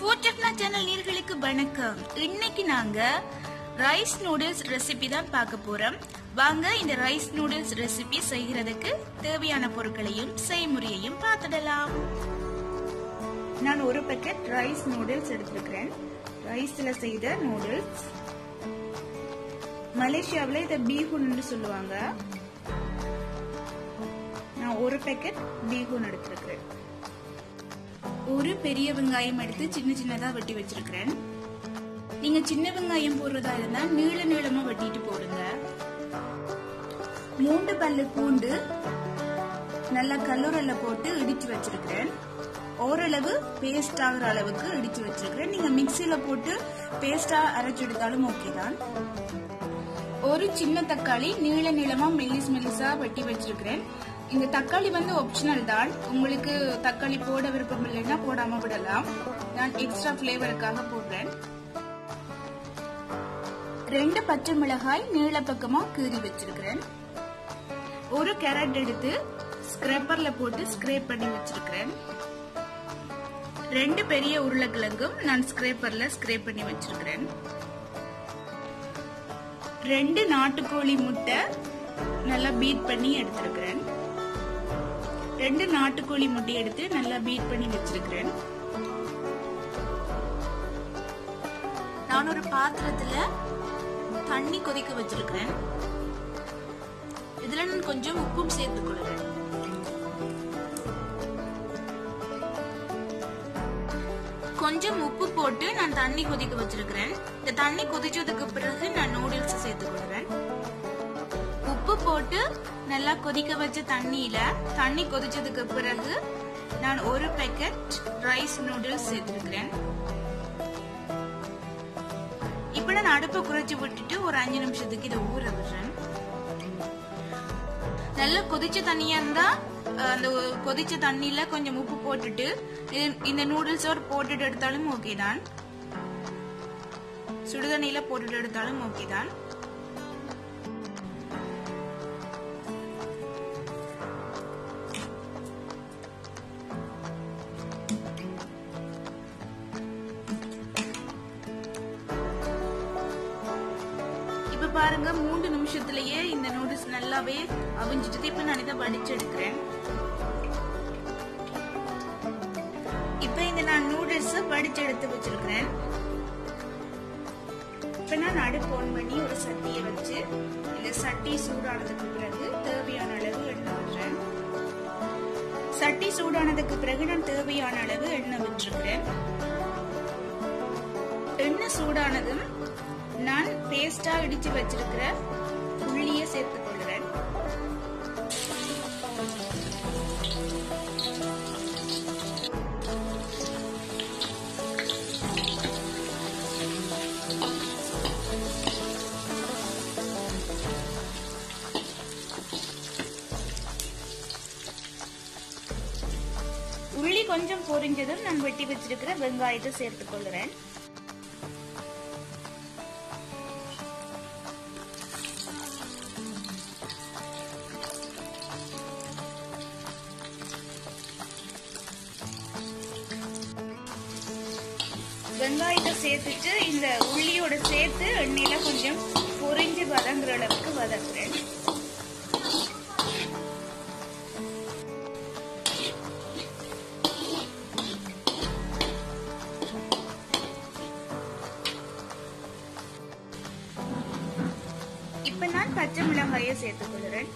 ஃபோர்டெக்னா channel நேயர்களுக்கு வணக்கம். இன்னைக்கு நாங்க ரைஸ் நூடுல்ஸ் ரெசிபி தான் பார்க்க போறோம். வாங்க இந்த ரைஸ் நூடுல்ஸ் ரெசிபி செய்யறதுக்கு தேவையான பொருட்களையும் செய்முறையையும் பார்த்துடலாம். நான் ஒரு பேக்கெட் ரைஸ் நூடுல்ஸ் எடுத்திருக்கிறேன். ரைஸ்ல செய்த நூடுல்ஸ். மலேசியாவில் இதை பீஹூன்னு சொல்லுவாங்க. நான் ஒரு பேக்கெட் பீஹூன் எடுத்திருக்கிறேன். ஒரு பெரிய வெங்காயம் எடுத்து சின்ன சின்னதா வெட்டி வச்சிருக்கிறேன். நீங்க சின்ன வெங்காயம் போடுறதா இருந்தா நீள நீளமா வெட்டிட்டு போடுங்க. 3 பல்லு பூண்டு நல்லா கல்லூரல்ல போட்டு இடிச்சு வச்சிருக்கிறேன். ஓரளவு பேஸ்ட் ஆகிற அளவுக்கு இடிச்சு வச்சிருக்கிறேன். நீங்க மிக்சியில போட்டு பேஸ்டா அரைச்சு எடுத்தாலும் ஓகே தான். ஒரு சின்ன தக்காளி நீள நீளமா மெல்லிசா வெட்டி வச்சிருக்கிறேன். இந்த தக்காளி ஆப்ஷனல் தான். உங்களுக்கு தக்காளி போட விருப்பம் இல்லைன்னா போடாம விடலாம். நான் எக்ஸ்ட்ரா பிளேவருக்காக போடுறேன். 2 பச்சை மிளகாய் நீள பக்கமா கீறி வச்சிருக்கிறேன். ஒரு கேரட் எடுத்து ஸ்கிரப்பர்ல போட்டு ஸ்கிரேப் பண்ணி வச்சிருக்கிறேன். 2 பெரிய உருளைக்கிழங்கும் நான் ஸ்கிரேப்பர்ல ஸ்கிரேப் பண்ணி வச்சிருக்கிறேன். 2 நாட்டுக்கோழி முட்டை நல்லா பீட் பண்ணி எடுத்திருக்கிறேன். 2 நாட்டுக்கோழி முட்டை எடுத்து நல்லா பீட் பண்ணி வச்சிருக்கிறேன். நான் ஒரு பாத்திரத்துல தண்ணி கொதிக்க வச்சிருக்கிறேன். இதுல நான் கொஞ்சம் உப்பும் சேர்த்துக் கொள்கிறேன். கொஞ்சம் உப்பு போட்டு நான் தண்ணி கொதிக்க வச்சிருக்கிறேன். இந்த தண்ணி கொதிச்சதுக்கு பிறகு நான் நூடுல்ஸ் சேர்த்துக் கொள்கிறேன். உப்பு போட்டு நல்லா கொதிக்க வச்ச தண்ணி கொதிச்சதுக்கு பிறகு நான் ஒரு பேக்கெட் ரைஸ் நூடுல்ஸ் சேர்த்திருக்கிறேன். இப்ப நான் அடுப்பை குறைச்சு விட்டுட்டு ஒரு 5 நிமிஷத்துக்கு இதை ஊற விடுறேன். நல்லா கொதிச்ச தண்ணியா இருந்தா அந்த கொதிச்ச தண்ணியில கொஞ்சம் உப்பு போட்டுட்டு இந்த நூடுல்ஸோட போட்டுட்டு எடுத்தாலும் ஓகே தான். சுடுதண்ணியில போட்டுட்டு எடுத்தாலும் ஓகே தான். இப்ப பாருங்க 3 நிமிஷத்திலேயே இந்த நூடுல்ஸ் நல்லாவே அவிஞ்சிட்டு. இப்ப நான் இதை வடிச்சு எடுக்கிறேன். இப்ப இந்த நான் நூடுல்ஸ் வடிச்சு எடுத்து வச்சிருக்கிறேன். இப்ப நான் அடுப்பு ஆன் பண்ணி ஒரு சட்டியை வச்சு இந்த சட்டி சூடானதுக்கு பிறகு தேவையான அளவு எண்ணெய் விடுறேன். சட்டி சூடானதுக்கு பிறகு நான் தேவையான அளவு எண்ணெய் விட்டுருக்கிறேன். எண்ணெய் சூடானதும் நான் பேஸ்டா இடிச்சு வச்சிருக்கிற உள்ளிய சேர்த்துக் கொள்கிறேன். உள்ளி கொஞ்சம் பொரிஞ்சதும் நான் வெட்டி வச்சிருக்கிற வெங்காயத்தை சேர்த்துக் கொள்கிறேன். வெங்காயத்தை சேர்த்துட்டு இந்த உள்ளியோட சேர்த்து எண்ணெயில கொஞ்சம் பொரிஞ்சு வதங்குற அளவுக்கு வதக்குறேன். இப்ப நான் பச்சை மிளகாயை சேர்த்துக் கொள்கிறேன்.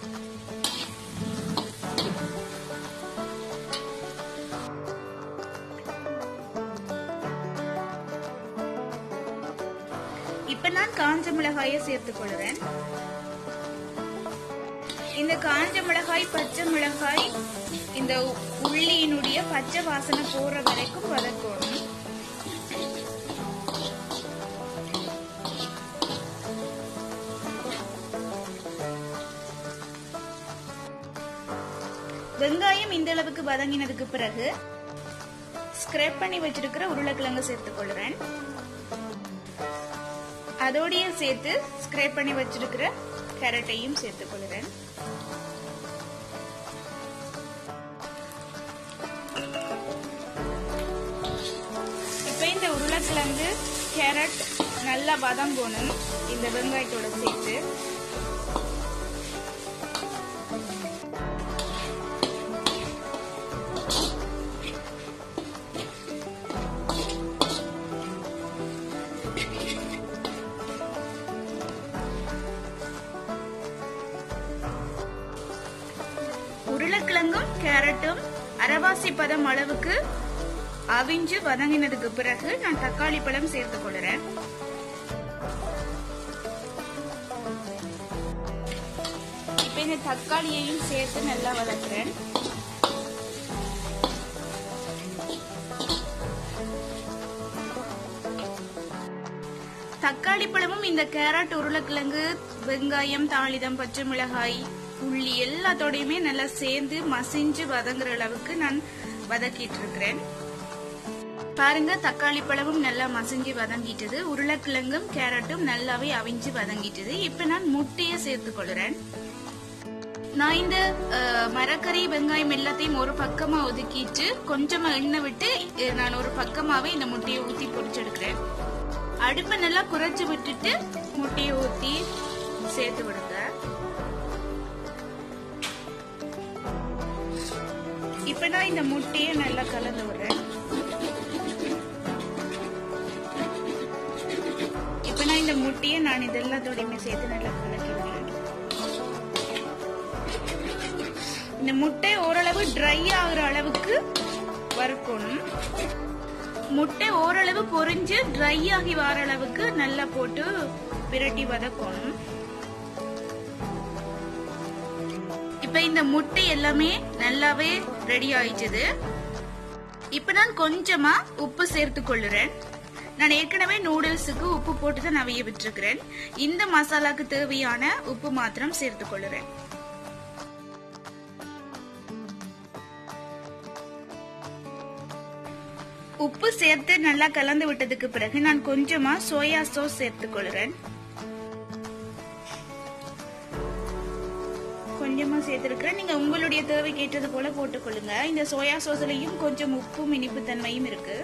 இப்ப நான் காஞ்ச மிளகாயை சேர்த்துக் கொள்கிறேன். இந்த காஞ்ச மிளகாய் பச்சை மிளகாய் இந்த உள்ளியினுடைய பச்சை வாசனை போற வரைக்கும் வதக்கணும். வெங்காயம் இந்த அளவுக்கு வதங்கினதுக்கு பிறகு ஸ்கிரேப் பண்ணி வச்சிருக்கிற உருளைக்கிழங்கு சேர்த்துக் கொள்கிறேன். அதோடைய சேர்த்து ஸ்கிரேப் பண்ணி வச்சிருக்கிற கேரட்டையும் சேர்த்துக் கொள்கிறேன். இப்ப இந்த கேரட் நல்லா வதங்கணும் இந்த வெங்காயத்தோட சேர்த்து. உருளைக்கிழங்கும் கேரட்டும் அரைவாசி பதம் அளவுக்கு அவிஞ்சு வதங்கினதுக்கு பிறகு நான் தக்காளி பழம் சேர்த்துக் கொள்றேன். இப்ப இந்த தக்காளியையும் சேர்த்து நல்லா வதக்குறேன். தக்காளி பழமும் இந்த கேரட், உருளைக்கிழங்கு, வெங்காயம், தாளிதம், பச்சை மிளகாய், உள்ளி எல்லாத்தோடையுமே நல்லா சேர்ந்து மசிஞ்சு வதங்குற அளவுக்கு நான் வதக்கிட்டு இருக்கிறேன். பாருங்க, தக்காளி பழமும் நல்லா மசிஞ்சு வதங்கிட்டது. உருளைக்கிழங்கும் கேரட்டும் நல்லாவே அவிஞ்சு வதங்கிட்டது. இப்ப நான் முட்டையை சேர்த்து கொள்றேன். நான் இந்த மரக்கறி, வெங்காயம் எல்லாத்தையும் ஒரு பக்கமா ஒதுக்கிட்டு கொஞ்சமா எண்ணெய் விட்டு நான் ஒரு பக்கமாவே இந்த முட்டையை ஊத்தி பொரிச்செடுக்கிறேன். அடுப்பை நல்லா குறைச்சு விட்டுட்டு முட்டையை ஊத்தி சேர்த்து விடுங்க. இப்ப நான் இந்த முட்டையை நல்லா கலந்து விடுறேன். இப்ப நான் இந்த முட்டையை நான் இதெல்லாத்தோடையுமே சேர்த்து நல்லா கலக்கி விடுறேன். இந்த முட்டை ஓரளவு ட்ரை ஆகுற அளவுக்கு வறுக்கணும். முட்டை ஓரளவு பொரிஞ்சு ட்ரை ஆகி வர அளவுக்கு நல்லா போட்டு விரட்டி வதக்கணும். இப்ப இந்த முட்டை எல்லாமே நல்லாவே ரெடி ஆயிடுச்சு. இப்ப நான் கொஞ்சமா உப்பு சேர்த்து கொள்ளுறேன். நான் ஏற்கனவே நூடுல்ஸுக்கு உப்பு போட்டு தான் நவைய விட்டுருக்கிறேன். இந்த மசாலாக்கு தேவையான உப்பு மாத்திரம் சேர்த்து கொள்ளுறேன். உப்பு சேர்த்து நல்லா கலந்து விட்டதுக்கு பிறகு நான் கொஞ்சமா சோயா சாஸ் சேர்த்துக் கொள்றேன். கொஞ்சமா சேர்த்திருக்கிறேன். நீங்க உங்களுடைய தேவைக்கு ஏற்றது போல போட்டுக்கொள்ளுங்க. இந்த சோயா சாஸ்லயும் கொஞ்சம் உப்பும் இனிப்பு தன்மையும் இருக்கு.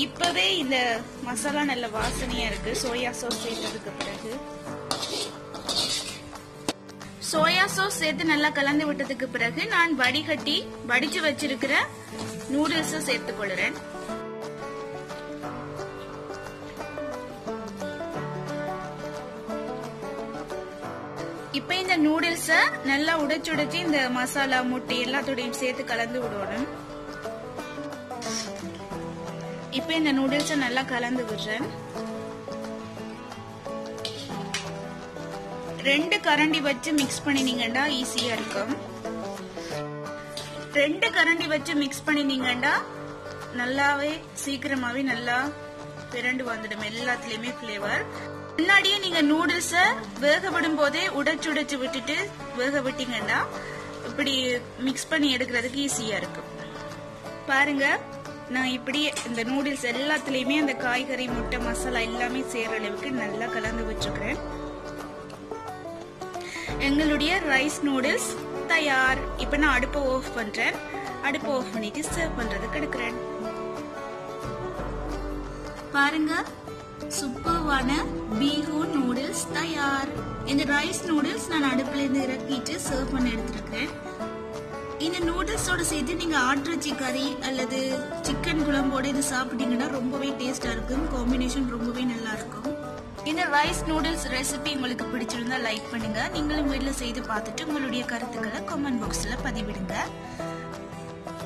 இப்பவே இந்த மசாலா நல்ல வாசனையா இருக்கு சோயா சாஸ் சேர்த்ததுக்கு பிறகு. சோயா சாஸ் சேர்த்து நல்லா கலந்து விட்டதுக்கு பிறகு நான் வடிச்சு வச்சிருக்கிற நூடுல்ஸ் சேர்த்துக் கொள்றேன். இப்ப இந்த நூடுல்ஸ நல்லா உடைச்சு இந்த மசாலா, முட்டை எல்லாத்தோடையும் சேர்த்து கலந்து விடணும். இப்ப இந்த நூடுல்ஸ நல்லா கலந்து விடுறேன். 2 கரண்டி வச்சு மிக்ஸ் பண்ணினீங்கன்னா ஈஸியா இருக்கும். 2 கரண்டி வச்சு மிக்ஸ் பண்ணினீங்கன்னா நல்லாவே சீக்கிரமாவே நல்லா பிறண்டு வந்துடும் எல்லாத்துலயுமே பிளேவர். முன்னாடியே நீங்க நூடுல்ஸ வேக விடும் போதே உடைச்சு விட்டுட்டு வேக விட்டீங்கன்னா இப்படி மிக்ஸ் பண்ணி எடுக்கிறதுக்கு ஈஸியா இருக்கும். பாருங்க, நான் இப்படி இந்த நூடுல்ஸ் எல்லாத்துலயுமே அந்த காய்கறி, முட்டை, மசாலா எல்லாமே சேர அளவுக்கு நல்லா கலந்து வச்சிருக்கிறேன். எங்களுடைய ரைஸ் நூடுல்ஸ் தயார். இப்ப நான் அடுப்பை ஆஃப் பண்றேன். அடுப்பை ஆஃப் பண்ணிட்டு சர்வ் பண்றதுக்கு எடுக்கிறேன். பாருங்க, சூப்பர்வான பீஹூன் நூடுல்ஸ் தயார். இந்த ரைஸ் நூடுல்ஸ் நான் அடுப்புல இருந்து இறக்கிட்டு சர்வ் பண்ண எடுத்துருக்கேன். இந்த நூடுல்ஸோட சேர்த்து நீங்க ஆட்டிறைச்சி கறி அல்லது சிக்கன் குழம்போட இது சாப்பிட்டீங்கன்னா ரொம்பவே டேஸ்டா இருக்கும். காம்பினேஷன் ரொம்பவே நல்லா இருக்கும். இந்த ரைஸ் நூடுல்ஸ் ரெசிபி உங்களுக்கு பிடிச்சிருந்தா லைக் பண்ணுங்க. நீங்களும் வீட்ல செய்து பார்த்துட்டு உங்களுடைய கருத்துக்களை கமெண்ட் பாக்ஸ்ல பதிவிடுங்க.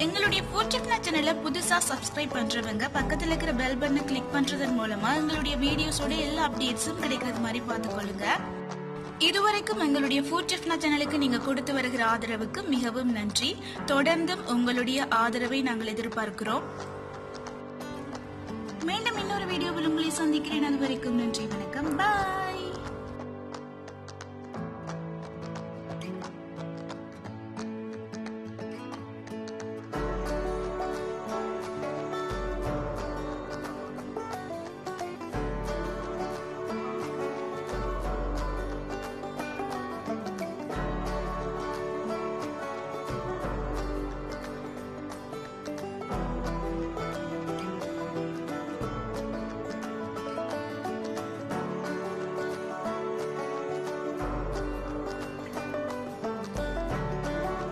எங்களுடைய பூச்சக்னா சேனலை புதுசா சப்ஸ்கிரைப் பண்றவங்க பக்கத்துல இருக்கிற பெல் பட்டனை கிளிக் பண்றதன் மூலமா எங்களுடைய வீடியோஸோட எல்லா அப்டேட்ஸும் கிடைக்கிறது மாதிரி பார்த்துக்கொள்ளுங்க. இதுவரைக்கும் எங்களுடைய பூச்சக்னா சேனலுக்கு நீங்க கொடுத்து வருகிற ஆதரவுக்கு மிகவும் நன்றி. தொடர்ந்தும் உங்களுடைய ஆதரவை நாங்கள் எதிர்பார்க்கிறோம். மீண்டும் இன்னொரு வீடியோவில் உங்களை சந்திக்கிறேன். அது வரைக்கும் நன்றி, வணக்கம், பாய்.